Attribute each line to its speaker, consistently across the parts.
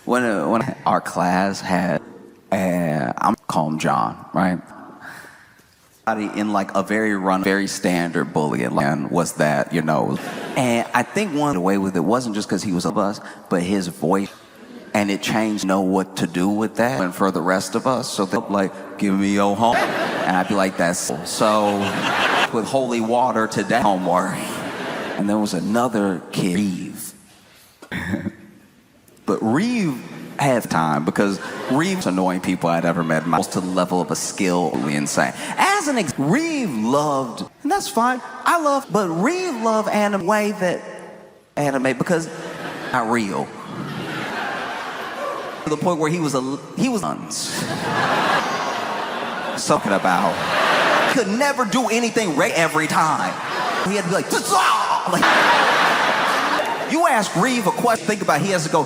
Speaker 1: When our class had, I'm call him John, right? In like a very standard bullying line was that, you know, and I think one away with it wasn't just because he was of us, but his voice, and it changed. Know what to do with that, and for the rest of us, so they're like, "Give me your home," and I'd be like, "That's so." With holy water today, homework, and there was another kid, Reeve, but Reeve had time because Reeve's annoying people I'd ever met, to the level of a skill insane. As an Reeve loved, and that's fine, but Reeve loved anime way that anime because not real. To the point where he was something about could never do anything right every time. He had to be like you ask Reeve a question, think about it, he has to go.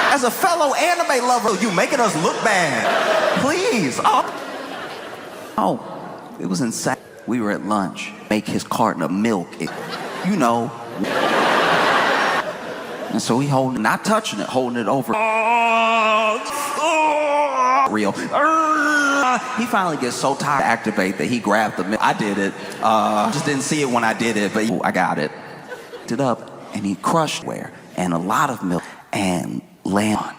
Speaker 1: As a fellow anime lover, you making us look bad. Please. Oh, it was insane. We were at lunch, make his carton of milk, you know. And so he not touching it, holding it over. Real. He finally gets so tired to activate that he grabbed the milk. I did it. Just didn't see it when I did it, but I got it. It up, and he crushed and a lot of milk, and Leon.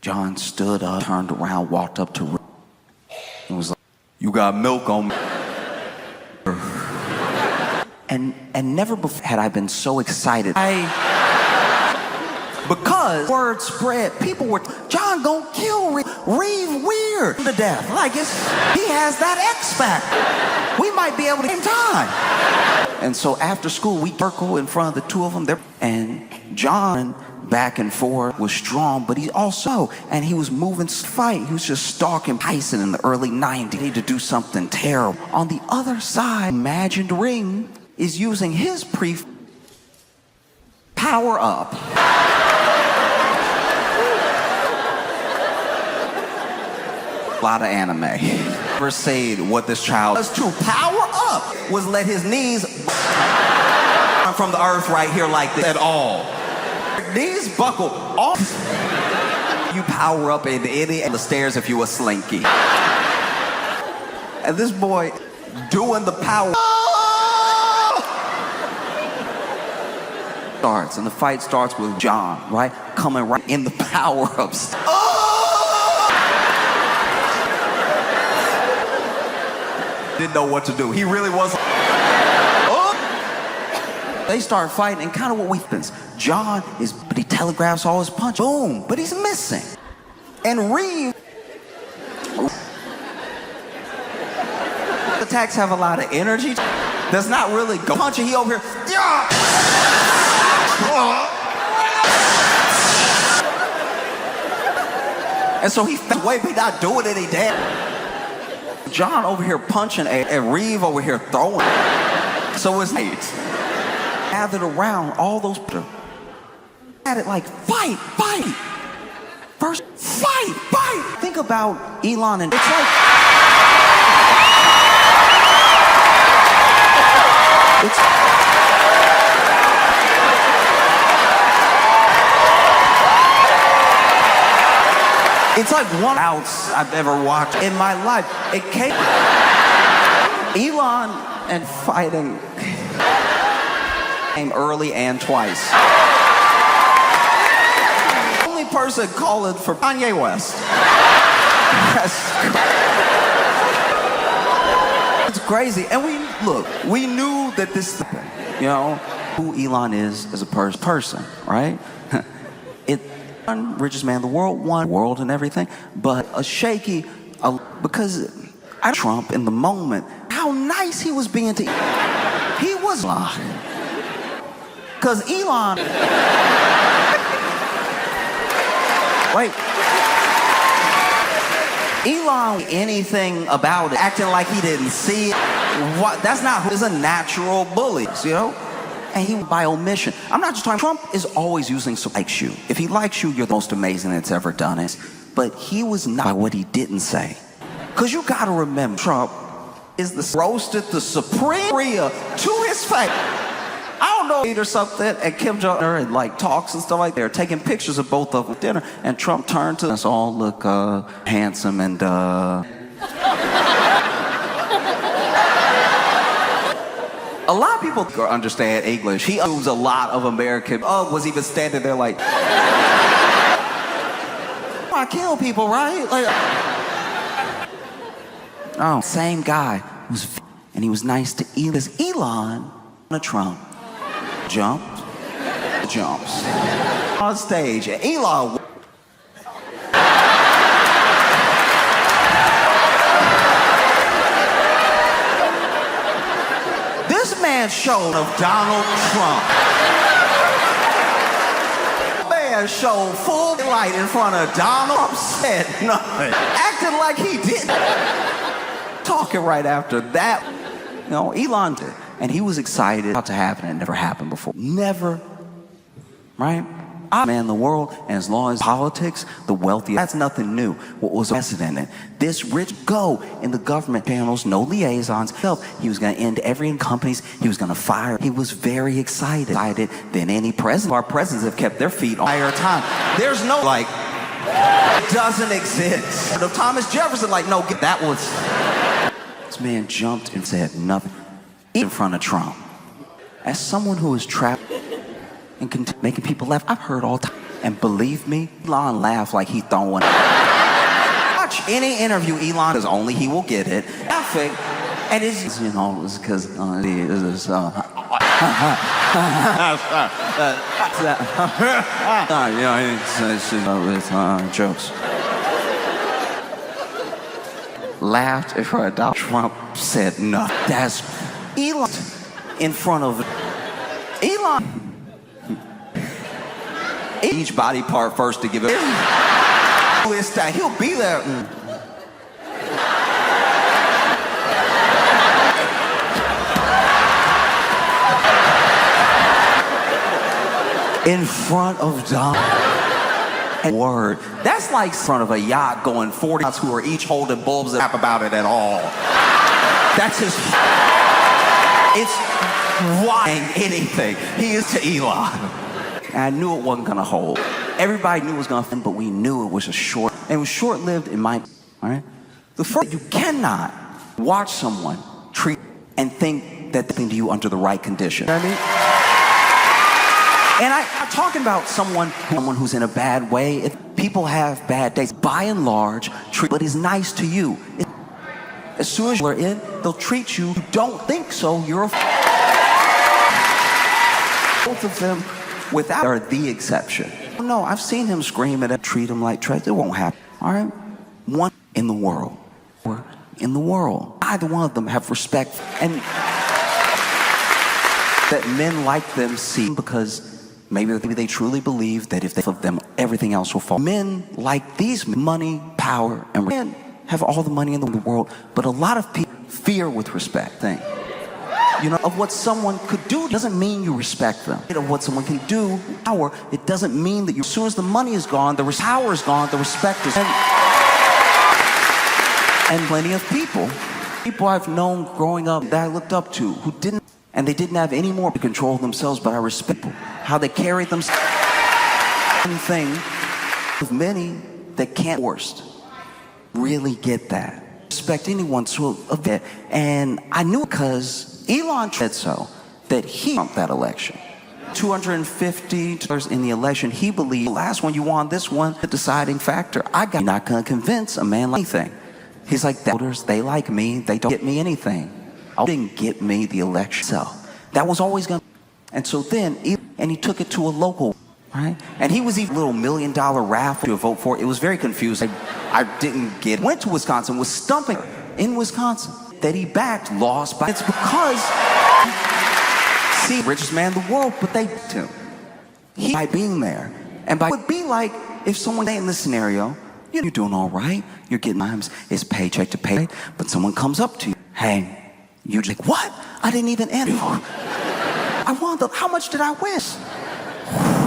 Speaker 1: John stood up, turned around, walked up to Rick, and was like, "You got milk on me." And never before had I been so excited. Because word spread, people were, John gonna kill Reeve. Reeve weird to death. Like he has that X factor. We might be able to same time. And so after school, we circle in front of the two of them there, and John back and forth was strong, but he also, and he was moving fight. He was just stalking Tyson in the early 90s. He needed to do something terrible. On the other side, imagined Ring is using his power up. A lot of anime. Never said what this child does to power up was let his knees from the earth right here like this at all. Knees buckle off. You power up in the stairs if you a slinky. And this boy doing the power starts, and the fight starts with John, right? Coming right in the power-ups. Didn't know what to do. He really was. They start fighting, and kind of what we happens. John is, but he telegraphs all his punches. Boom, but he's missing. And Reeve attacks have a lot of energy. Does not really go punching. He over here. Yeah. And so he fell away, but not doing any damage. John over here punching, and Reeve over here throwing. So it's mates gathered around all those at it like fight. First fight. Think about Elon and it's like it's like one outs I've ever watched in my life. It came Elon and fighting came early and twice. Only person calling for Kanye West. It's crazy. And we knew that this, you know, who Elon is as a person, right? Richest man in the world, won world and everything, but a shaky, because Trump in the moment, how nice he was being to, he was lying. Because Elon, Elon, anything about it, acting like he didn't see it. What? That's not who is a natural bully, you know? And he by omission. I'm not just talking, Trump is always using likes you. If he likes you, you're the most amazing that's ever done it. But he was not by what he didn't say. Because you got to remember, Trump is the roasted the supreme Korea to his face. I don't know, or something, and Kim Jong-un and like talks and stuff like that. They're taking pictures of both of them at dinner, and Trump turned to us all look handsome and a lot of people understand English. He assumes a lot of American. Was even standing there like, I kill people, right? Like, oh, same guy was, and he was nice to Elon. Because Elon, Trump, jumps on stage, and Elon. This man showed of Donald Trump. Man showed full light in front of Donald Trump, said nothing, acting like he didn't. Talking right after that, you know, Elon did. And he was excited about to happen. It never happened before. Never, right? I man the world, and as long as politics, the wealthy, that's nothing new. What was unprecedented? This rich go in the government channels, no liaisons. He was going to end every companies. He was going to fire. He was very excited than any president. Our presidents have kept their feet on the entire time. There's no like, it doesn't exist. Thomas Jefferson, like, no, that was. This man jumped and said nothing in front of Trump. As someone who is trapped and making people laugh, I've heard all time. And believe me, Elon laughed like he throwing. Watch any interview, Elon, because only he will get it. Laughing, and it's, you know, it's because it's jokes. Laughed in front of Donald Trump, said nothing. That's Elon in front of Elon. Each body part first to give it. He'll be there. In front of Donald. Word. That's like in front of a yacht going 40 knots who are each holding bulbs and rap about it at all. That's his. It's lying anything. He is to Elon. And I knew it wasn't gonna hold. Everybody knew it was gonna end, but we knew it was it was short-lived in my, all right? The first, you cannot watch someone treat and think that they're to you under the right condition. You know what I mean? And I'm talking about someone who's in a bad way. If people have bad days, by and large, but is nice to you. As soon as you're in, they'll treat you. You don't think so, you're a both of them without are the exception. No, I've seen him scream at him, treat him like trash. It won't happen. All right? One in the world. Or in the world. Either one of them have respect. And that men like them see because maybe they truly believe that if they of them, everything else will fall. Men like these money, power, and men have all the money in the world, but a lot of people fear with respect thing. You know, of what someone could do doesn't mean you respect them. Of what someone can do, power, it doesn't mean that you, as soon as the money is gone, the power is gone, the respect is. And plenty of people I've known growing up that I looked up to who didn't, and they didn't have any more to control themselves, but I respect people, how they carried themselves. One thing of many that can't forced really get that. Respect anyone to a bit. And I knew because Elon said so, that he won that election. $250 in the election. He believed the last one you won, this one, the deciding factor. You're not going to convince a man like anything. He's like, the voters, they like me. They don't get me anything. I didn't get me the election. So that was always going to. And so then, and he took it to a local, right? And he was even a little $1 million raffle to vote for. It was very confusing. I didn't get it. Went to Wisconsin, was stumping in Wisconsin. That he backed, lost by. It's because, see, richest man in the world, but they to he by being there, and by it would be like if someone in this scenario, you're doing all right, you're getting times it's paycheck to pay, but someone comes up to you, hey, you're like, what? I didn't even enter. I won how much did I win?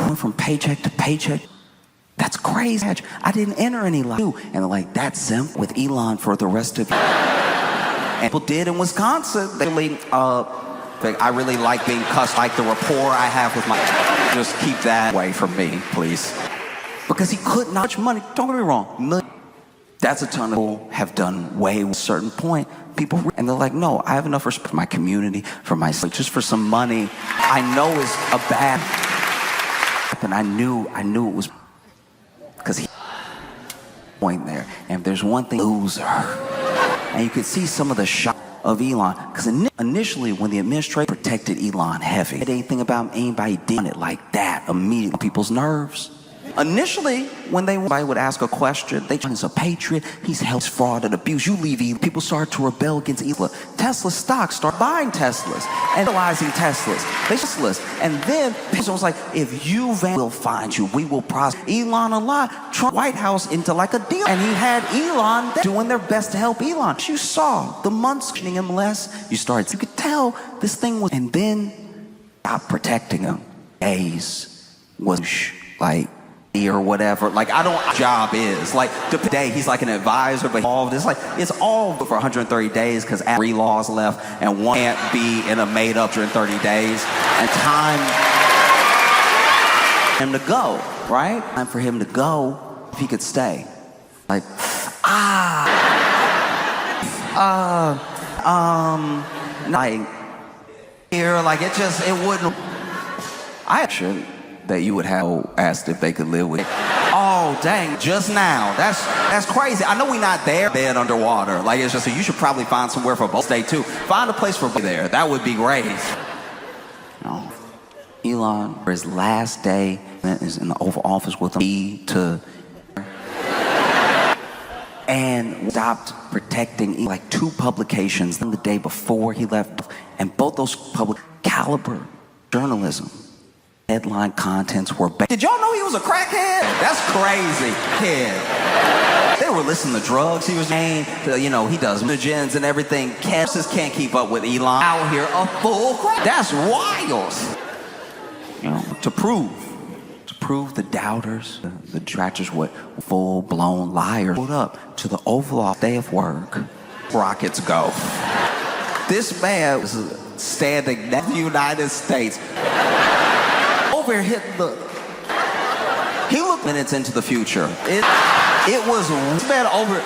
Speaker 1: Went from paycheck to paycheck. That's crazy. I didn't enter any line. And they're like, that's simple with Elon for the rest of you. And people did in Wisconsin. They really, I really like being cussed, like the rapport I have with my, just keep that away from me, please. Because he could not much money, don't get me wrong. That's a ton of people have done way at a certain point. People, and they're like, no, I have enough respect for my community, for myself, just for some money. I know is a bad, and I knew it was because he point there. And if there's one thing, loser. And you could see some of the shock of Elon, because initially when the administration protected Elon heavy, anything about anybody did it like that immediately, people's nerves. Initially, when somebody would ask a question, they he's a patriot, he's helped fraud and abuse. You leave Elon. People started to rebel against Elon. Tesla stock started buying Teslas and realizing Teslas. And then people was like, if you we'll find you, we will prosper. Elon a lot. Trump White House into like a deal. And he had Elon doing their best to help Elon. You saw the months questioning him less. You could tell this thing was, and then stop protecting him. Days was like, or whatever, like I don't job is like today he's like an advisor, but all it's like it's all for 130 days because 3 laws left and one can't be in a made up 130 days and time for him to go, right? Time for him to go if he could stay. Like like here, like it wouldn't. I should. That you would have asked if they could live with. Oh dang! Just now, that's crazy. I know we're not there, bed underwater. Like it's just you should probably find somewhere for both stay too. Find a place for there. That would be great. No. Elon, for his last day, is in the Oval Office with him and stopped protecting like 2 publications the day before he left, and both those public caliber journalism. Headline contents were bad. Did y'all know he was a crackhead? That's crazy, kid. They were listening to drugs. He was saying, he does mutagens and everything. Campuses can't keep up with Elon. Out here, a full crack. That's wild. To prove the doubters, the detractors, what full-blown liars pulled up to the Oval Office day of work. Rockets go. This man was standing next to the United States. Over here, he looked minutes into the future. It was man over.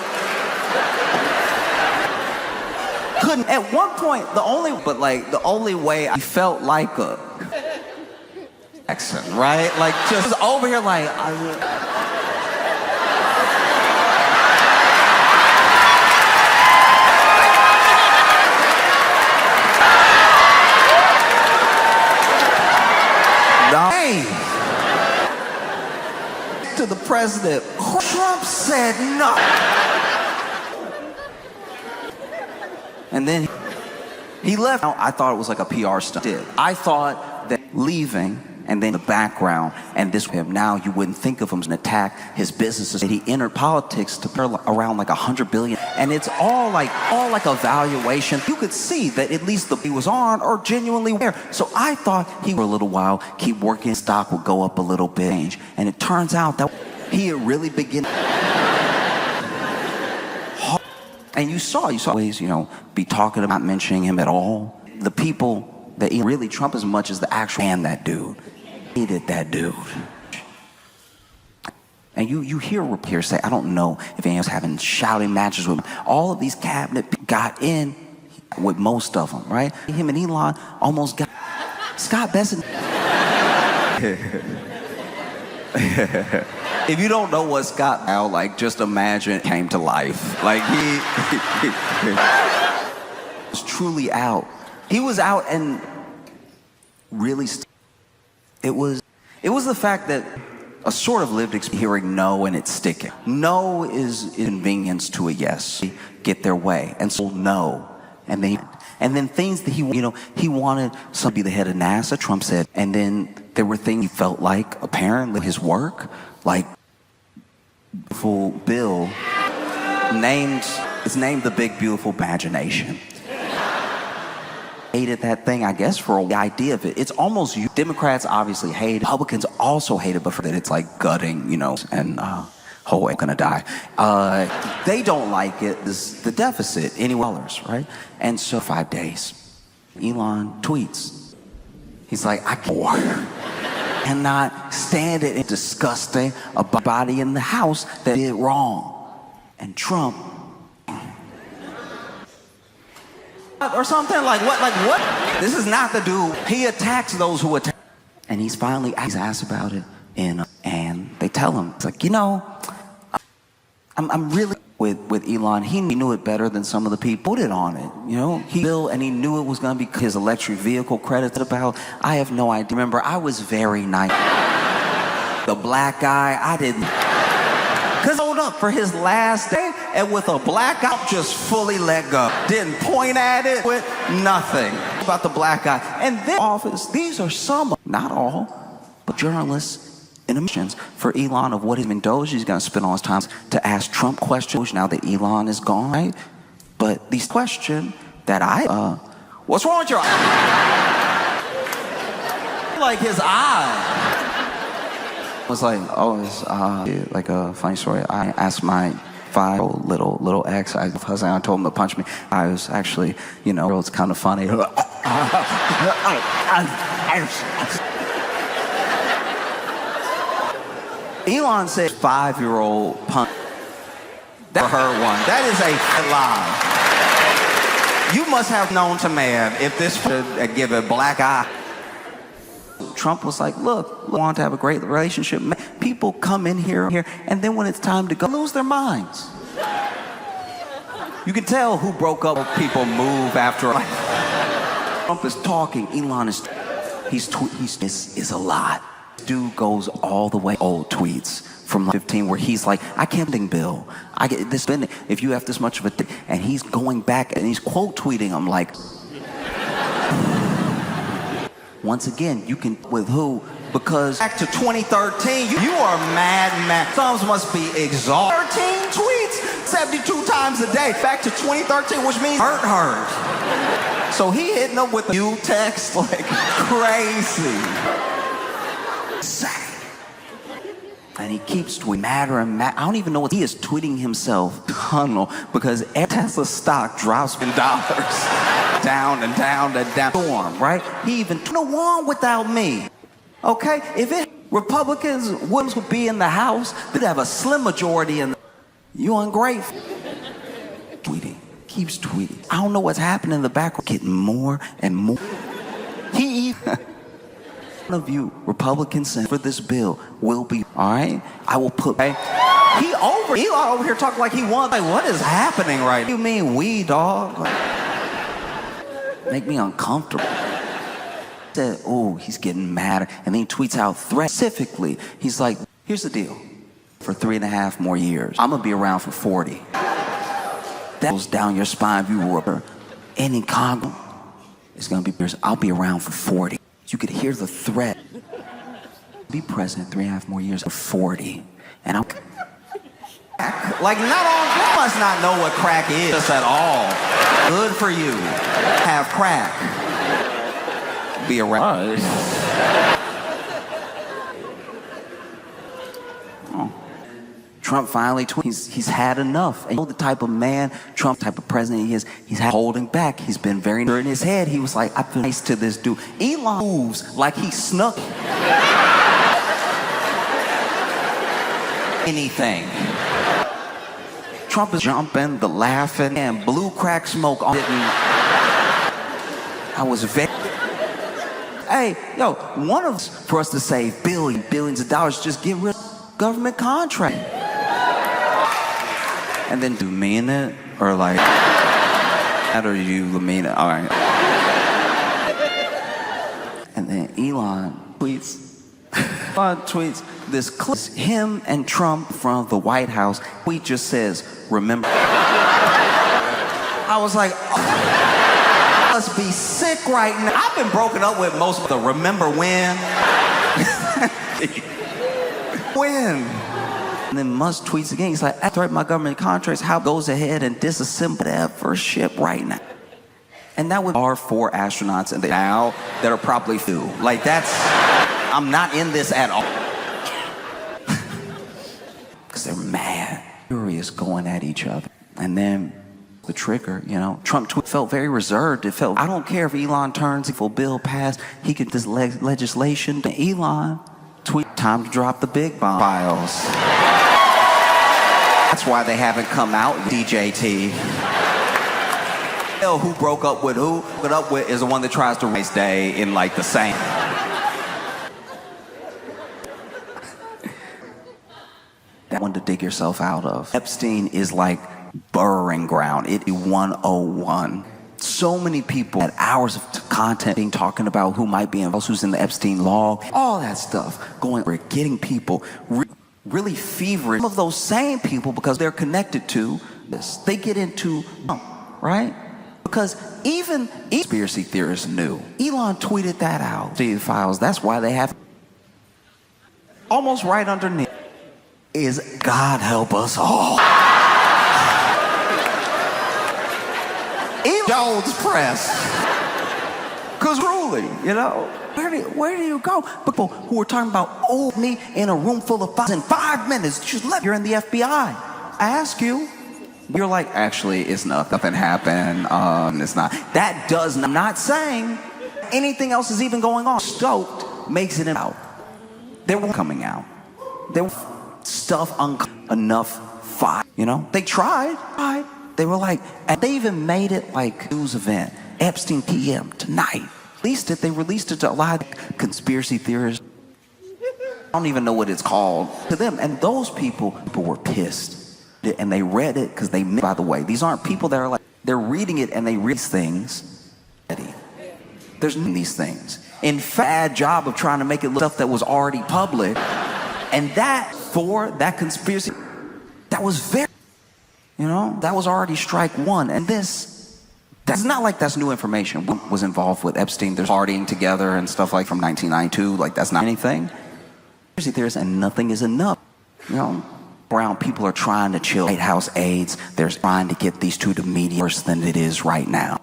Speaker 1: Couldn't at one point the only way I felt like a accent, right? Like just over here, like. To the president, Trump said no. And then he left. I thought it was like a PR stunt. I thought that leaving and then the background and this him now you wouldn't think of him as an attack his businesses. He entered politics to around like $100 billion, and it's all like a valuation. You could see that at least he was on or genuinely there. So I thought he for a little while keep working, stock would go up a little bit, and it turns out that he had really begun. And you saw ways be talking about mentioning him at all. The people that he really Trump as much as the actual man that dude. Hated that dude. And you hear say, I don't know if anyone's having shouting matches with him. All of these cabinet got in with most of them, right? Him and Elon almost got Scott Besson. If you don't know what Scott now, like just imagine came to life. Like he was truly out. He was out and really it was the fact that a sort of lived experience hearing no and it's sticking. No is inconvenience to a yes. Get their way. And so no. And then things that he wanted some to be the head of NASA, Trump said. And then there were things he felt like apparently his work, like beautiful bill it's named the Big Beautiful Imagination. hated that thing, I guess, for the idea of it. It's almost, Democrats obviously hate it. Republicans also hate it, but for that it's like gutting, and whole ain't gonna die. They don't like it, the deficit, any dollars, right? And so 5 days, Elon tweets. He's like, I cannot stand it. It's disgusting. A body in the house that did wrong. And Trump, or something like what? This is not the dude. He attacks those who attack. And he's asked about it, and they tell him, it's like, I'm really with Elon. He knew it better than some of the people put it on it. He knew it was going to be his electric vehicle credits about. I have no idea. Remember, I was very nice. The black guy, I didn't. Because hold up for his last day, and with a black guy, just fully let go. Didn't point at it with nothing about the black guy. And then office, these are some, not all, but journalists in emissions for Elon of what he's been doing. He's going to spend all his time to ask Trump questions now that Elon is gone, right? But these questions that what's wrong with your eye? Like his eye. Was like, it's like a funny story. I asked my 5-year-old little ex, I told him to punch me. I was actually, it's kind of funny. Elon said 5-year-old punch. That her one. That is a lie. You must have known to man if this would give a black eye. Trump was like, look, we want to have a great relationship. People come in here, and then when it's time to go, lose their minds. You can tell who broke up. People move after. Trump is talking. Elon is. Is a lot. Dude goes all the way. Old tweets from 15 where he's like, I can't think Bill. I get this. If you have this much of a thing, and he's going back and he's quote tweeting. I'm like. Once again, you can, with who? Because back to 2013, you are mad. Thumbs must be exhausted. 13 tweets, 72 times a day. Back to 2013, which means hurt. So he hitting them with new text like crazy. And he keeps tweeting madder and madder. I don't even know what he is tweeting himself. Tunnel, because Tesla stock drops in dollars. Down and down and down. Storm, right? He even no one without me. Okay? If Republicans would be in the House, they'd have a slim majority in the. You ungrateful. Tweeting. Keeps tweeting. I don't know what's happening in the background. Getting more and more. One of you Republicans for this bill will be all right. I will put. Okay? Elon over here talking like he wants. Like, what is happening right now? You mean we, dog? Make me uncomfortable. Said, he's getting mad, and then he tweets out threats. Specifically, he's like, here's the deal. For 3.5 more years, I'm gonna be around for 40. That goes down your spine. If you were in Congress, it's gonna be years. I'll be around for 40. You could hear the threat. Be president 3.5 more years for 40, and I'm like, you must not know what crack is at all. Good for you. Have crack. Be around. Trump finally tweets. He's had enough. And you know the type of man, Trump type of president he is. He's holding back. He's been very in his head. He was like, I've been nice to this dude. Elon moves like he snuck anything. Trump is jumping, the laughing, and blue crack smoke on it. I was very. Hey, one of us for us to save billions of dollars, just get rid of government contract. And then do mean it? Or like, how do you mean it? All right. And then Elon tweets this clip, him and Trump from the White House. He just says, remember. I was like, I must be sick right now. I've been broken up with most of the remember when. When? And then Musk tweets again. He's like, I threat my government contracts. How goes ahead and disassemble that first ship right now? And that would are 4 astronauts and now that are probably 2. Like that's, I'm not in this at all. Because they're mad, furious, going at each other. And then the trigger, you know, Trump felt very reserved. It felt, I don't care if Elon turns, if a bill passed, he could this legislation. Elon tweet, time to drop the big bomb files. That's why they haven't come out, DJT. Who broke up with who? Broke up with is the one that tries to race day in like the same. That one to dig yourself out of. Epstein is like burrowing ground. It is 101. So many people had hours of content being talking about who might be involved, who's in the Epstein log, all that stuff going. We're getting people really feverish. Some of those same people, because they're connected to this, they get into, right? Because even conspiracy theorists knew. Elon tweeted that out. The files. That's why they have almost right underneath is God help us all. Jones press. Because ruling, you know, where do you go? People who are talking about, oh, me in a room full of files in 5 minutes, just let you're in the FBI. I ask you, you're like, actually, it's nothing happened. It's not. That does not, I'm not saying anything else is even going on. Stoked makes it out. They were coming out. There were stuff enough fire. You know, they tried. They were like, and they even made it like news event. Epstein PM tonight. They released it to a lot of conspiracy theorists. I don't even know what it's called to them. And those people were pissed. And they read it because they, by the way, these aren't people that are like, they're reading it and they read things. There's these things. In fact, job of trying to make it look stuff that was already public. And that, for that conspiracy, that was very, you know, that was already strike one. And this, that's not like that's new information. Was involved with Epstein. They're partying together and stuff like from 1992. Like that's not anything. Conspiracy theorists, and nothing is enough. You know, brown people are trying to chill. White House aides, they're trying to get these two to media worse than it is right now.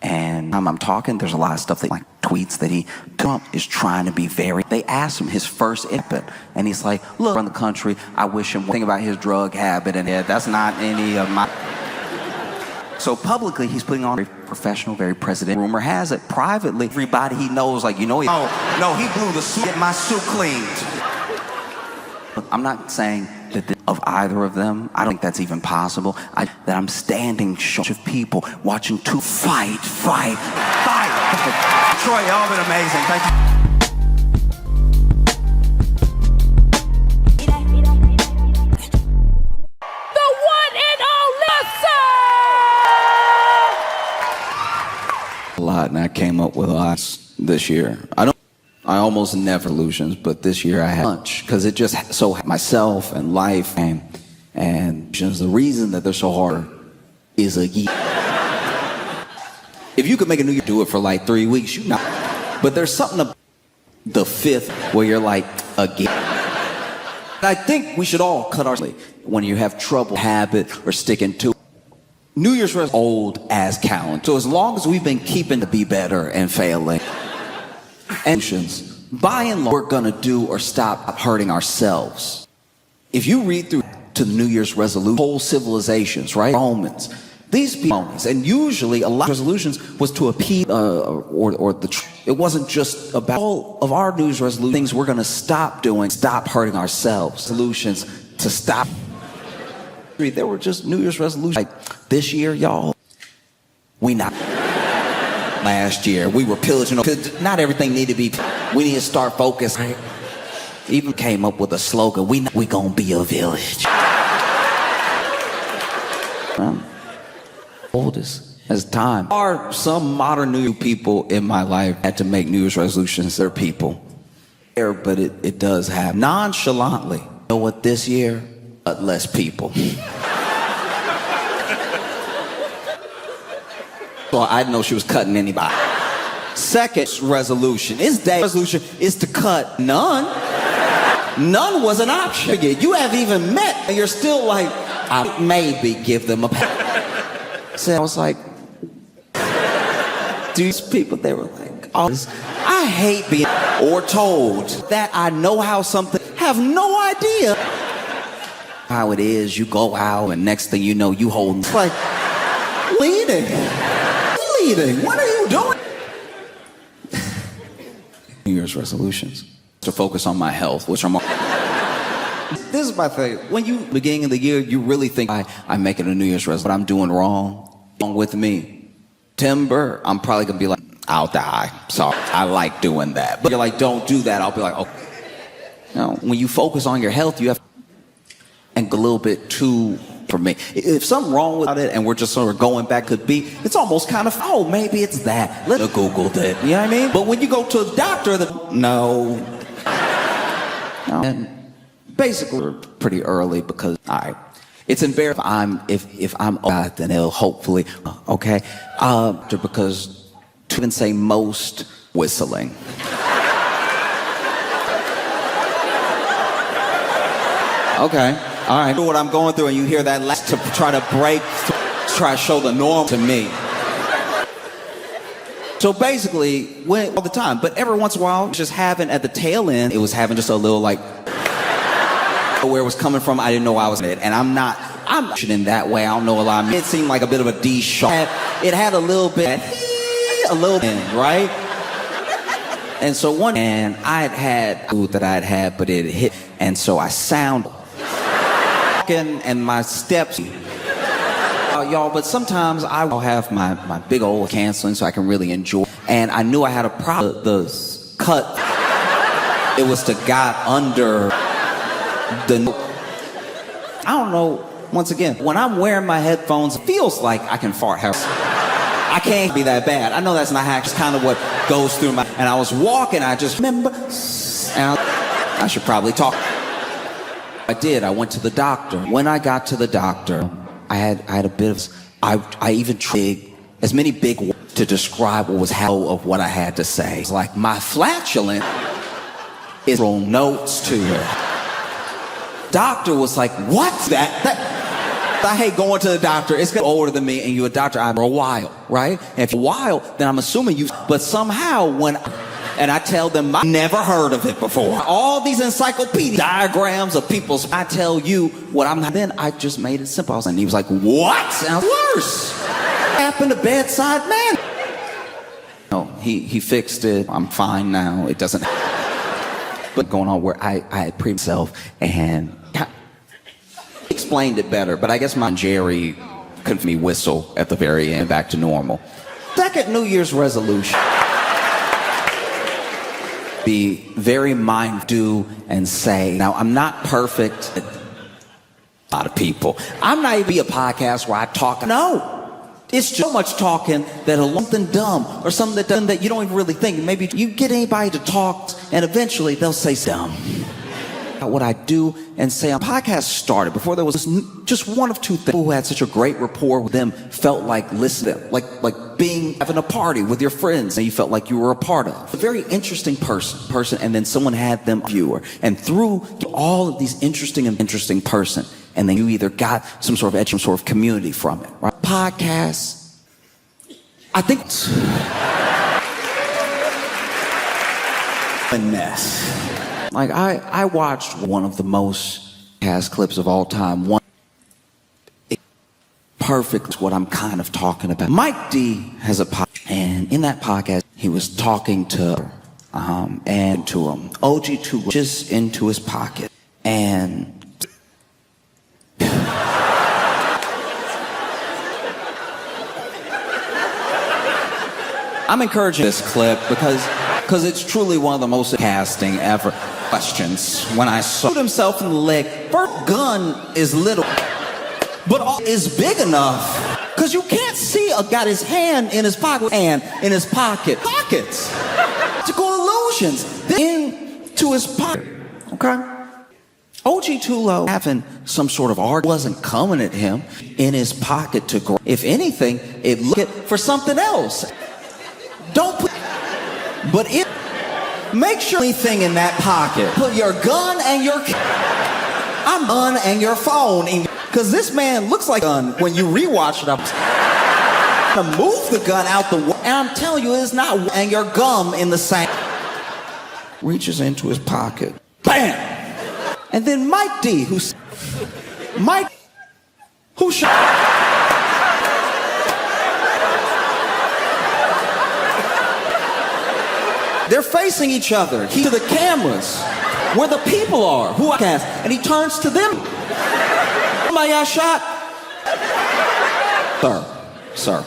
Speaker 1: And I'm talking, there's a lot of stuff that like tweets that Trump is trying to be very, they asked him his first input and he's like, look, around the country, I wish him think about his drug habit and that's not any of my. So publicly he's putting on very professional, very president. Rumor has it, privately, everybody he knows, like, you know, he blew the smoke, get my suit cleaned. I'm not saying that of either of them, I don't think that's even possible. That I'm standing short of people watching two fight. Troy, y'all been amazing. Thank you.
Speaker 2: The one and only
Speaker 1: A lot, and I came up with lots this year. I almost never illusions, but this year I had lunch because it just so myself and life and the reason that they're so hard is a year. If you could make a new year, do it for like 3 weeks, you know. But there's something about the 5th where you're like again. I think we should all cut our when you have trouble habit or sticking to it. New Year's resolution old as calendar. So as long as we've been keeping to be better and failing. And by and large, we're gonna do or stop hurting ourselves. If you read through to the New Year's resolution, whole civilizations, right? Romans, these people, and usually a lot of resolutions was to appease, it wasn't just about all of our New Year's resolutions, things we're gonna stop doing, stop hurting ourselves, solutions to stop. There were just New Year's resolutions like this year, y'all, we not. Last year, we were pillaging. Not everything needed to be. We need to start focused. Right? Even came up with a slogan. We gonna be a village. Oldest as time. There are some modern new people in my life had to make New Year's resolutions. They're people. But it does happen. Nonchalantly. You know what, this year? Less people. So I didn't know she was cutting anybody. Second resolution is to cut none. None was an option. You haven't even met and you're still like, I maybe give them a pass. So I was like, These people, they were like, oh, I hate being or told that I know how something, have no idea how it is. You go out and next thing you know, you hold, it's like, leading, what are you doing? New Year's resolutions to focus on my health, which I'm. This is my thing. When you beginning of the year, you really think I'm making a New Year's resolution, but I'm doing wrong with me. Timber, I'm probably gonna be like, I'll die. Sorry, I like doing that. But you're like, don't do that. I'll be like, okay. No, when you focus on your health, you have and a little bit too for me. If something wrong with it and we're just sort of going back, could be, it's almost kind of, oh, maybe it's that. Let's Google it. You know what I mean? But when you go to a doctor, no. And basically, we're pretty early because it's embarrassing. If I'm God, then it'll hopefully okay. Because to even say most whistling. Okay, all right. What I'm going through, and you hear that last to try to break, try to show the norm to me. So basically, all the time, but every once in a while, just having at the tail end, it was having just a little like. Where it was coming from, I didn't know I was in it, and I'm in that way. I don't know a lot. It seemed like a bit of a D sharp. It had a little bit, right? And so and I had food that I had, but it hit, and so I sound and my steps, y'all. But sometimes I'll have my big old canceling, so I can really enjoy. And I knew I had a problem. The cut, it was to got under. I don't know, once again, when I'm wearing my headphones, it feels like I can fart. I can't be that bad. I know that's not how, it's kind of what goes through my, and I was walking, I just remember, and I should probably talk. I did, I went to the doctor. When I got to the doctor, I had a bit of, I even tried as many big words to describe what was hell of what I had to say. It's like my flatulent is wrong notes to you. Doctor was like, what? I hate going to the doctor. It's older than me, and you're a doctor for a while, right? And if you're a while, then I'm assuming you. But somehow, and I tell them, I never heard of it before. All these encyclopedia diagrams of people's. I tell you what I'm. Then I just made it simple. And he was like, what? Sounds worse. What happened to bedside man? No, he fixed it. I'm fine now. It doesn't. But going on where I had myself and explained it better, but I guess my Jerry couldn't me whistle at the very end, back to normal. Second New Year's resolution. Be very mindful and say, now I'm not perfect. A lot of people. I'm not even a podcast where I talk. No. It's just so much talking that something dumb or something that you don't even really think. Maybe you get anybody to talk and eventually they'll say dumb. What I do and say on podcast started before there was just one of two things. People who had such a great rapport with them felt like listening, like having a party with your friends and you felt like you were a part of. A very interesting person, and then someone had them viewer. And through all of these interesting person, and then you either got some sort of community from it, right? Podcasts. I think it's a mess. Like I watched one of the most cast clips of all time. One perfect what I'm kind of talking about. Mike D has a podcast, and in that podcast he was talking to her, and to him. OG2 just into his pocket, and I'm encouraging this clip because it's truly one of the most casting ever. Questions when I saw himself in the leg. First gun is little, but is big enough because you can't see a got his hand in his pocket and in his pockets. Optical illusions into his pocket. Okay. OG Tulo having some sort of art wasn't coming at him in his pocket to grow. If anything, it looked for something else. Don't put, but it. Make sure anything in that pocket. Put your gun and your and your phone in, because this man looks like a gun when you rewatch it.
Speaker 3: to move the gun out the way. And I'm telling you, it's not. And your gum in the same. Reaches into his pocket. Bam! And then Mike D, who shot. They're facing each other. He to the cameras, where the people are, who I cast, and he turns to them. Somebody got shot. Sir.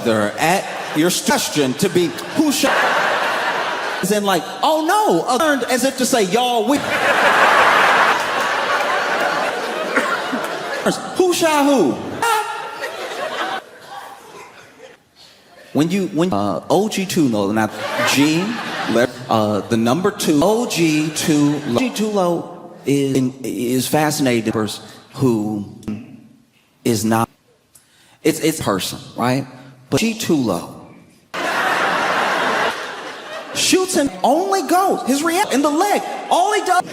Speaker 3: They're at your question to be who shot. As in like, oh no, turned as if to say, y'all, we. Who shot who? When OG2 Low, not G, the number 2, OG2 Low is fascinating to person who is not, it's person, right? But G2 Low shoots him, only goes, his reaction in the leg, all he does.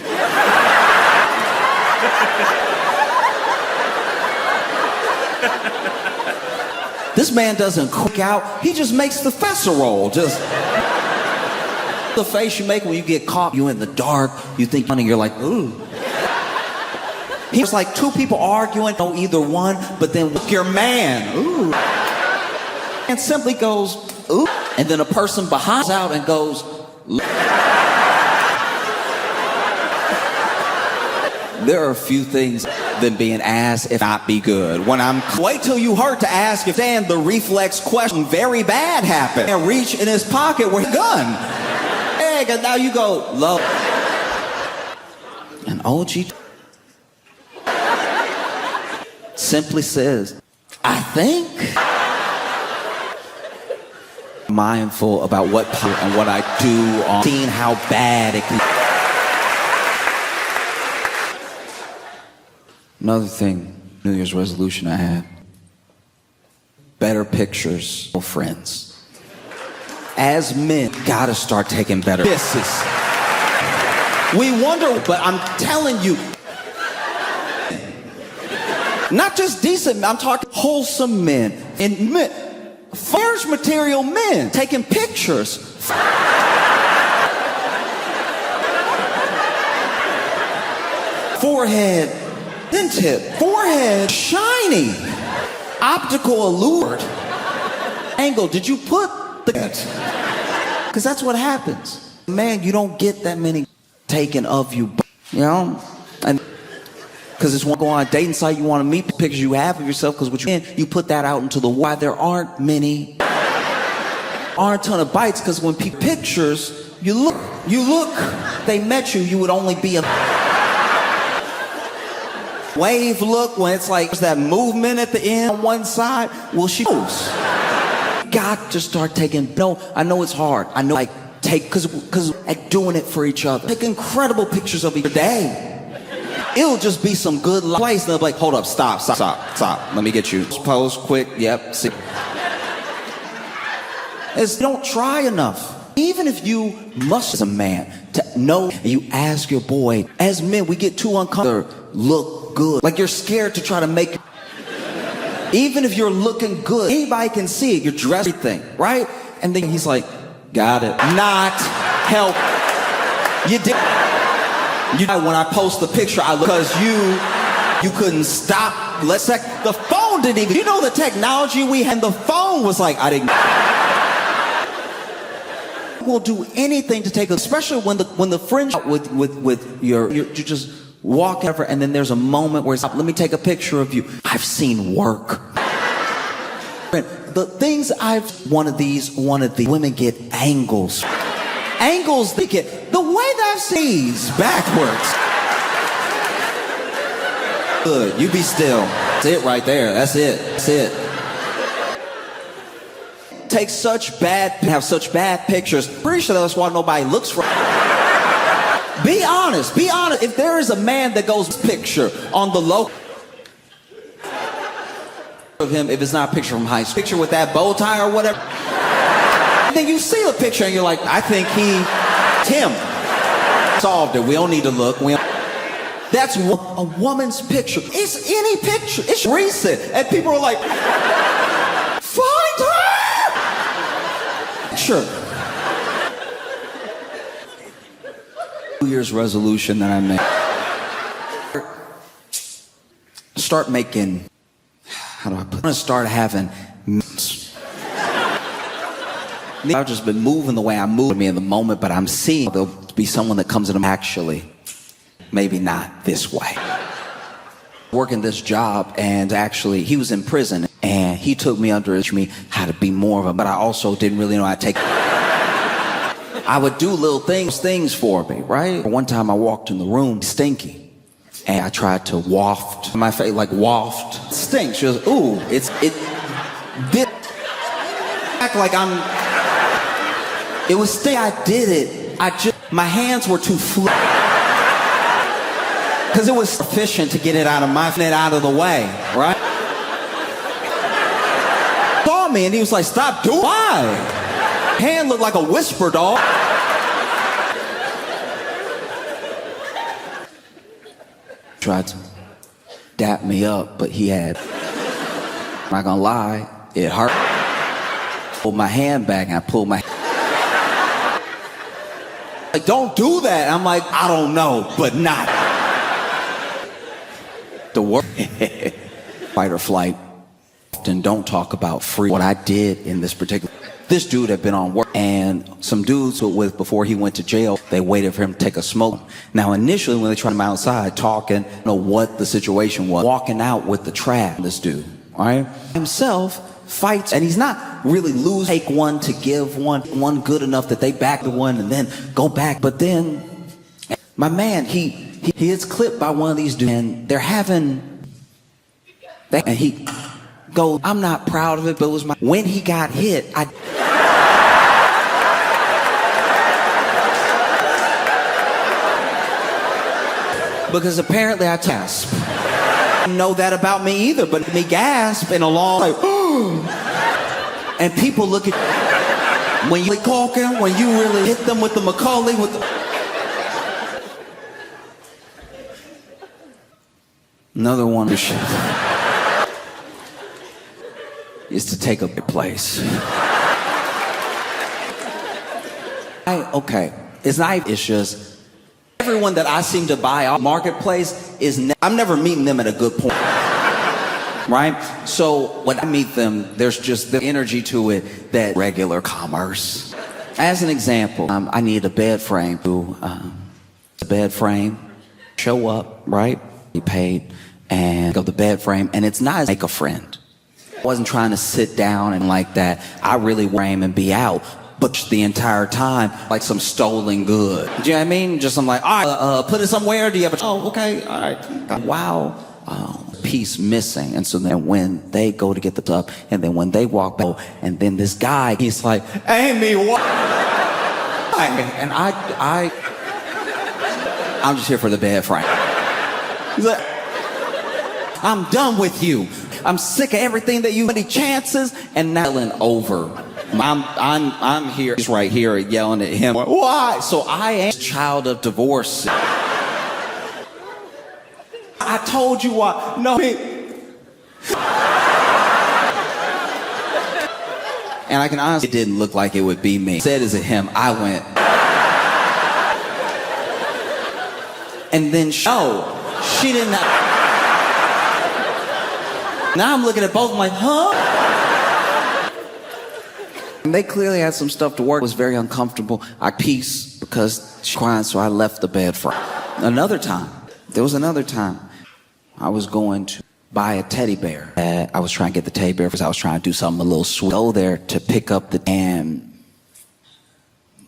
Speaker 3: This man doesn't cook out, he just makes the fessa roll. Just the face you make when you get caught, you in the dark, you think you're like, ooh. He's like two people arguing, no either one, but then your man, ooh. And simply goes, ooh. And then a person behind out and goes, there are a few things than being asked if not be good. Wait till you hurt to ask if Dan the reflex question very bad happened and reach in his pocket where gun. Hey, and now you go low. And OG simply says, I think. Mindful about what and what I do on seeing how bad it can. Another thing, New Year's resolution I had. Better pictures of friends. As men, gotta start taking better pisses. We wonder, but I'm telling you, not just decent men, I'm talking wholesome men. And men, marriage material men, taking pictures. Forehead. Tip, forehead, shiny, optical allure, angle. Did you put the? Because that's what happens. Man, you don't get that many taken of you, you know, and because it's one go on a dating site, you want to meet pictures you have of yourself. Because what you put that out into the why there aren't a ton of bites. Because when people pictures, you look, they met you, you would only be a. Wave look when it's like there's that movement at the end on one side. Well, she goes. Got to start taking. No, I know it's hard. I know because at doing it for each other. Take incredible pictures of each day. It'll just be some good place. And they'll be like, hold up, stop. Let me get you. Pose quick. Yep. See. It's don't try enough. Even if you must as a man to know, and you ask your boy. As men, we get too uncomfortable. Look good. Like you're scared to try to make. Even if you're looking good, anybody can see it. You're dressed, everything, right? And then he's like, got it. Not help. You did. When I post the picture, I look because you couldn't stop. Let's check. The phone didn't even. You know the technology we had. The phone was like, I didn't. We'll do anything to take, especially when the friends with your you just. Walk ever, and then there's a moment where it's like, let me take a picture of you. I've seen work. The things one of these women get angles. Angles they get. The way that I've seen these backwards. Good, you be still. That's it right there. That's it. Have such bad pictures. Pretty sure that's why nobody looks for. Be honest. If there is a man that goes picture on the low of him, if it's not a picture from high school, picture with that bow tie or whatever, and then you see the picture and you're like, I think Tim solved it. We don't need to look. That's a woman's picture. It's any picture. It's recent. And people are like, lecture. New Year's resolution that I made. Start making, how do I put it? I'm gonna start having I've just been moving the way I move me in the moment, but I'm seeing there'll be someone that comes in actually, maybe not this way. Working this job, and actually he was in prison, and he took me under his me how to be more of him, but I also didn't really know how to take. I would do little things for me, right? One time I walked in the room stinky, and I tried to waft my face, like waft. It stinks. She goes, ooh, it did act like it was stink. I did it. My hands were too flat. Because it was sufficient to get it out of the way, right? Saw me and he was like, stop doing it. Why? Hand looked like a whisper, dog. Tried to dap me up, but he had, I'm not gonna lie, it hurt. Pulled my hand back and I pulled my like, don't do that. I'm like, I don't know, but not. The word fight or flight. And don't talk about free. What I did in this particular, this dude had been on work, and some dudes with before he went to jail, they waited for him to take a smoke. Now initially when they tried him outside talking, I don't know what the situation was, walking out with the trap, this dude, all right, himself fights, and he's not really losing. Take one to give one good enough that they back the one and then go back. But then my man, he is clipped by one of these dudes, and they're having, and he goes, I'm not proud of it, but it was when he got hit, because apparently I gasp. I didn't know that about me either, but me gasp in a long, like, and people look at, when you talking, when you really hit them with the Macaulay, with the, another one is to take a place. Okay, it's not, it's just, everyone that I seem to buy off marketplace I'm never meeting them at a good point, right? So when I meet them, there's just the energy to it that regular commerce. As an example, I need a bed frame to, show up, right? He paid, and go the bed frame, and it's not make a friend. I wasn't trying to sit down and like that. I really frame and be out. But the entire time, like some stolen good. Do you know what I mean? Just I'm like, all right, put it somewhere. Do you have a, oh, okay, all right. Wow, piece missing. And so then when they go to get the stuff, and then when they walk back, and then this guy, he's like, Amy, what? And I'm just here for the bed frame. He's like, I'm done with you. I'm sick of everything that you many chances, and now over. I'm here. He's right here yelling at him. Why? So I am a child of divorce. I told you why. No. And I can honestly, it didn't look like it would be me. Said, is it him? I went. And then she didn't have. Now I'm looking at both of them like, huh? And they clearly had some stuff to work. It was very uncomfortable. I peace because she crying, so I left the bed for her. There was another time I was going to buy a teddy bear. I was trying to get the teddy bear because I was trying to do something a little sweet. Go there to pick up and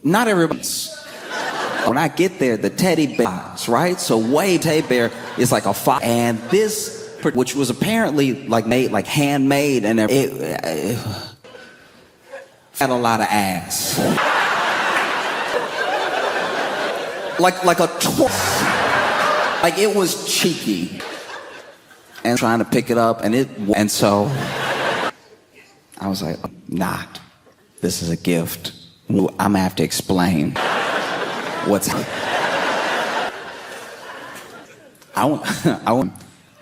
Speaker 3: not everybody's. When I get there, the teddy bear, right? So teddy bear is like a five, and this, which was apparently like made, like handmade, and it had a lot of ass. like a like it was cheeky. And trying to pick it up, and so I was like, not. This is a gift. I'm gonna have to explain what's.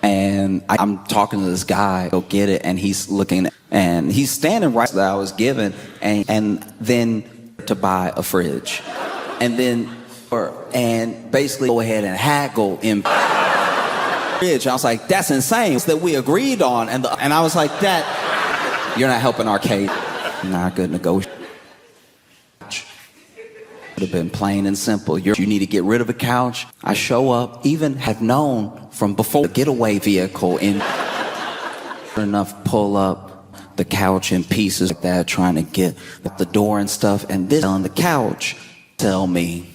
Speaker 3: And I'm talking to this guy, go get it, and he's looking, and he's standing right that I was given, and then to buy a fridge, and then and basically go ahead and haggle in fridge. I was like, that's insane. It's that we agreed on, and I was like, that you're not helping our case. Not good negotiation. Would have been plain and simple. You need to get rid of a couch. I show up, even have known from before the getaway vehicle in enough pull up the couch in pieces like that, trying to get the door and stuff. And this on the couch tell me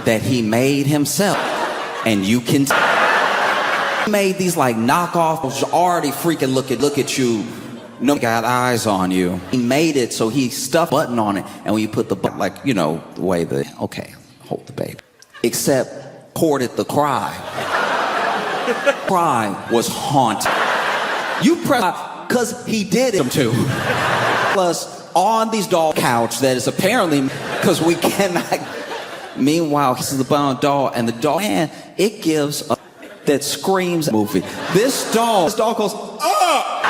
Speaker 3: that he made himself. And you can made these like knockoffs already freaking look at you. No, got eyes on you. He made it so he stuffed a button on it, and when you put the button, like, you know, the way okay, hold the baby. Except ported the cry. Cry was haunting. You press, because he did it too. Plus, on these doll couch that is apparently, because we cannot, meanwhile, this is the bound doll, and the doll, man, it gives a, that screams movie. This doll goes, oh!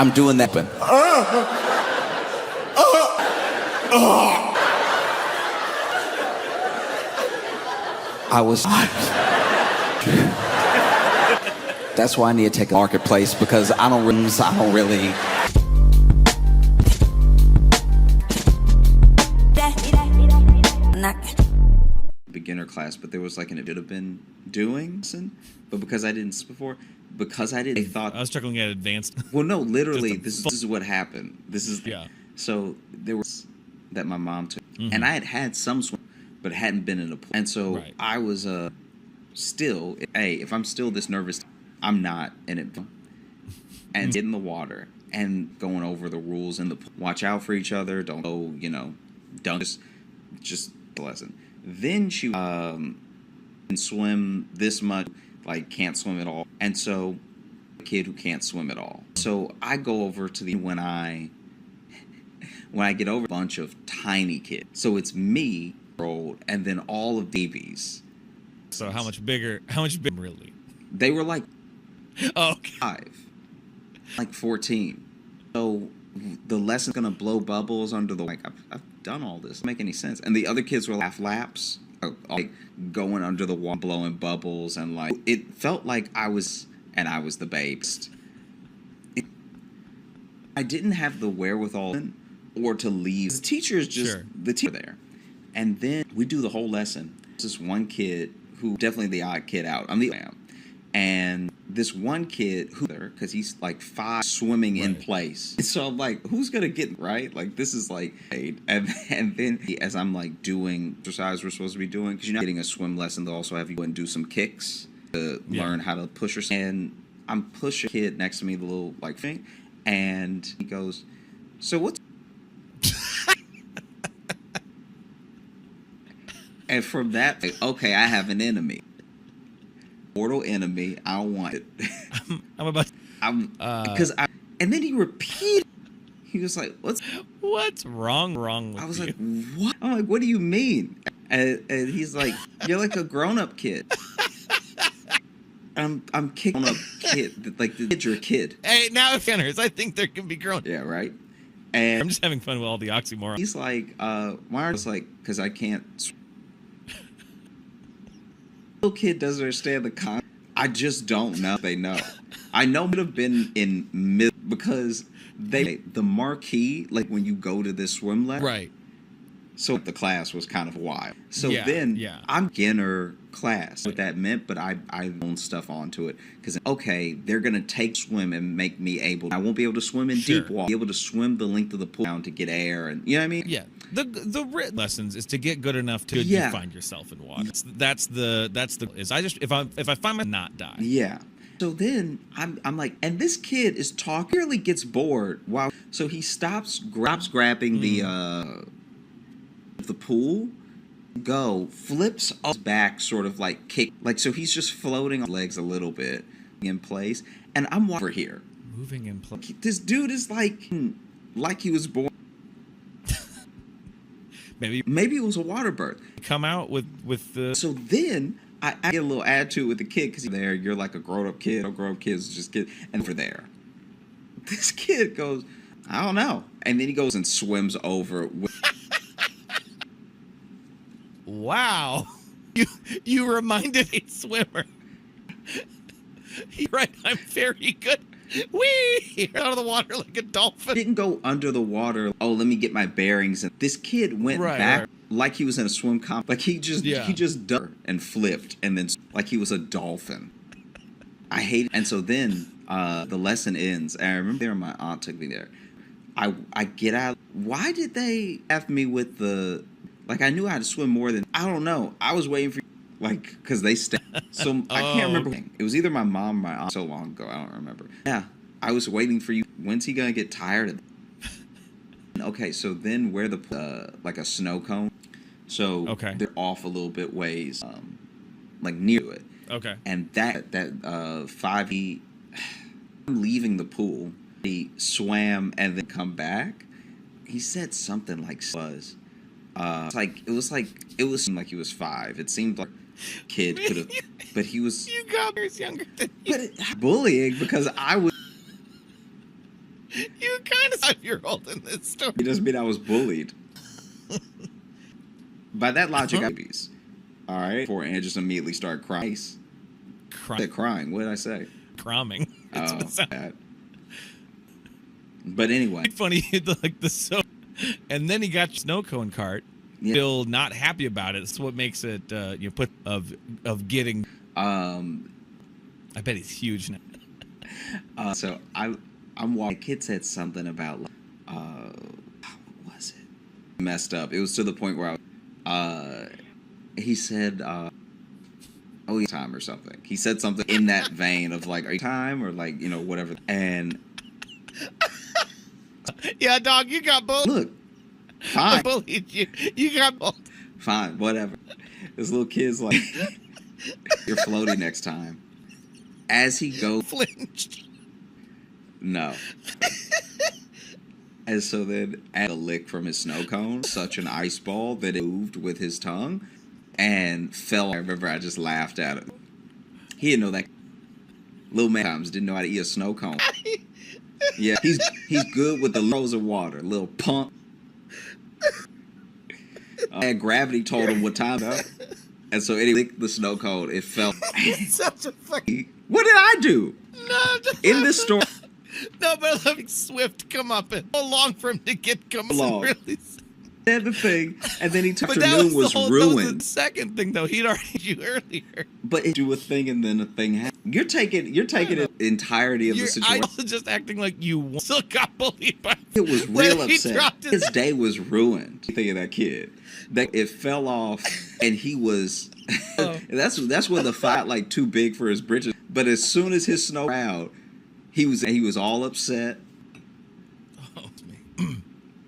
Speaker 3: I'm doing that. I was. That's why I need to take a marketplace, because I don't really.
Speaker 1: Beginner class, but there was like it should have been doing, but because I didn't before. Because I didn't, they thought
Speaker 4: I was struggling at advanced.
Speaker 1: Well, no, literally, this is what happened. This is
Speaker 4: yeah.
Speaker 1: So there was that my mom took, and I had some swim, but hadn't been in a pool, and so I was still. Hey, if I'm still this nervous, I'm not in it, and in the water and going over the rules in the pool. Watch out for each other. Don't go. You know, don't just a lesson. Then she can swim this much. Like can't swim at all, and so a kid who can't swim at all. So I go over to when I get over a bunch of tiny kids. So it's me, old, and then all of babies.
Speaker 4: So how much bigger? How much bigger really?
Speaker 1: They were like
Speaker 4: 5,
Speaker 1: like 14. So the lesson's gonna blow bubbles under the like. I've done all this. Doesn't make any sense. And the other kids were laps. Like going under the wall, blowing bubbles, and like it felt like I was the babes. I didn't have the wherewithal or to leave. The teacher is just the teacher there, and then we do the whole lesson. There's this one kid who definitely the odd kid out. I'm the and this one kid who there because he's like 5 swimming in place. And so I'm like, who's gonna get right? Like this is like, and then as I'm like doing exercise we're supposed to be doing, because you're not getting a swim lesson, they'll also have you go and do some kicks to learn how to push yourself. And I'm pushing a kid next to me, the little like thing, and he goes, so what's and from that, okay, I have an enemy. Mortal enemy. I don't want it. And then he repeated. He was like,
Speaker 4: what's wrong with you?
Speaker 1: I was like, what? I'm like, what do you mean? And he's like, you're like a grown-up kid. I'm kicking up kid, like the kid's your kid.
Speaker 4: Hey, now offenders, I think there can be grown.
Speaker 1: Yeah, right. And
Speaker 4: I'm just having fun with all the oxymoron.
Speaker 1: He's like, why are you like, because I can't. Little kid doesn't understand the concept. I just don't know. They know. I know it would have been in mid because the marquee, like when you go to this swim lesson,
Speaker 4: right?
Speaker 1: So the class was kind of wild. So I'm beginner class. What that meant, but I own stuff onto it because okay, they're gonna take swim and make me able. I won't be able to swim in deep water. Be able to swim the length of the pool down to get air, and you know what I mean? Yeah.
Speaker 4: The written lessons is to get good enough to you find yourself in water. That's the is I just if I find my not die.
Speaker 1: Yeah. So then I'm like, and this kid is talking. Really gets bored. Wow. So he stops grabbing the pool, flips up back, sort of like kick, like so he's just floating on legs a little bit in place, and I'm over here
Speaker 4: moving in place.
Speaker 1: This dude is like he was born.
Speaker 3: Maybe it was a water birth.
Speaker 4: come out with the.
Speaker 3: So then I get a little attitude with the kid because there you're like a grown up kid. Grown up kids just get and over there. This kid goes, I don't know, and then he goes and swims over.
Speaker 4: Wow, you reminded a swimmer. You're right. I'm very good. Whee! Out of the water like a dolphin.
Speaker 3: Didn't go under the water. Oh, let me get my bearings. And this kid went back like he was in a swim comp. Like he just ducked and flipped and then like he was a dolphin. I hate it. And so then the lesson ends. And I remember there my aunt took me there. I get out. Why did they have me with the like I knew how to swim more than I don't know. I was waiting for like because they stayed. So I can't remember. It was either my mom or my aunt so long ago. I don't remember. Yeah. I was waiting for you. When's he gonna get tired of it? Okay, so then where the like a snow cone. So they're off a little bit ways, like near it.
Speaker 4: Okay.
Speaker 3: And that 5 leaving the pool, he swam and then come back. He said something like was it was like he was 5. It seemed like a kid could have, but he was.
Speaker 4: You got years younger than you.
Speaker 3: But bullying because I was.
Speaker 4: You kind of 5-year-old in this story.
Speaker 3: It doesn't mean I was bullied. By that logic, babies. All right. Before and just immediately start crying. Crying. What did I say?
Speaker 4: Crumbing.
Speaker 3: Oh, bad. But anyway.
Speaker 4: It's funny, like the so, and then he got your snow cone cart. Yeah. Still not happy about it. That's what makes it. You put of getting. I bet he's huge now.
Speaker 3: So I'm walking. The kid said something about what was it? Messed up. It was to the point where he said oh, time or something. He said something in that vein of like, are you time or like, you know, whatever. And
Speaker 4: yeah, dog, you got both.
Speaker 3: Look, fine.
Speaker 4: I bullied you. You got both.
Speaker 3: Fine, whatever. This little kid's like, you're floating next time. As he goes,
Speaker 4: flinched.
Speaker 3: No. And so then, at a lick from his snow cone, such an ice ball that it moved with his tongue and fell. I remember I just laughed at it. He didn't know that. Little man times didn't know how to eat a snow cone. Yeah, he's good with the rolls of water. Little punk. And gravity told him what time it was. And so it licked the snow cone. It fell.
Speaker 4: Such a fucking.
Speaker 3: What did I do?
Speaker 4: No,
Speaker 3: in this story.
Speaker 4: No, but let me Swift come up and so long for him to get come along. Really
Speaker 3: said the thing, and then he
Speaker 4: but
Speaker 3: afternoon was ruined.
Speaker 4: That was the second thing, though. He'd already you earlier.
Speaker 3: But it do a thing, and then a thing happened. You're taking the entirety of the situation.
Speaker 4: I was just acting like you still got bullied by.
Speaker 3: It was real upset. His day was ruined. Think of that kid. That it fell off, and he was. That's when the fight like too big for his britches. But as soon as his snow out. He was all upset.
Speaker 4: Oh, me.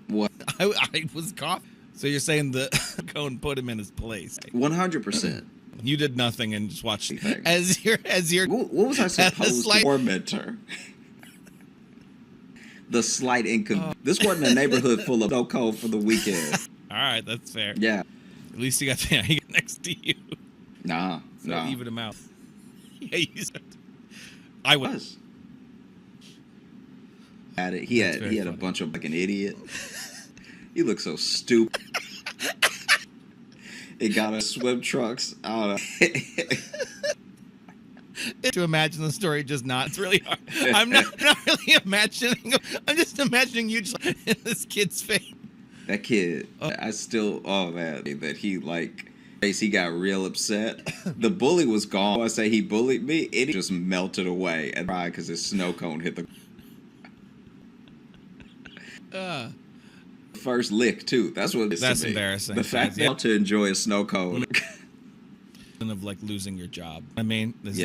Speaker 3: What?
Speaker 4: I was coughing. So you're saying the cone put him in his place?
Speaker 3: 100%.
Speaker 4: You did nothing and just watched as your.
Speaker 3: What was I supposed to torment her? The slight inconvenience. This wasn't a neighborhood full of no cone for the weekend.
Speaker 4: All right, that's fair.
Speaker 3: Yeah.
Speaker 4: At least he got next to you.
Speaker 3: Nah.
Speaker 4: Even him out. Yeah, I was.
Speaker 3: He had a bunch of like an idiot. He looked so stupid. It got us swim trunks. I don't know.
Speaker 4: To imagine the story, just not. It's really hard. I'm not really imagining. I'm just imagining you just in this kid's face.
Speaker 3: That kid, I still, that he got real upset. The bully was gone. I say he bullied me. It just melted away and cried because his snow cone hit the. First lick too. That's what it's.
Speaker 4: That's embarrassing.
Speaker 3: The fact that to enjoy a snow cone.
Speaker 4: Of like losing your job. I mean, is that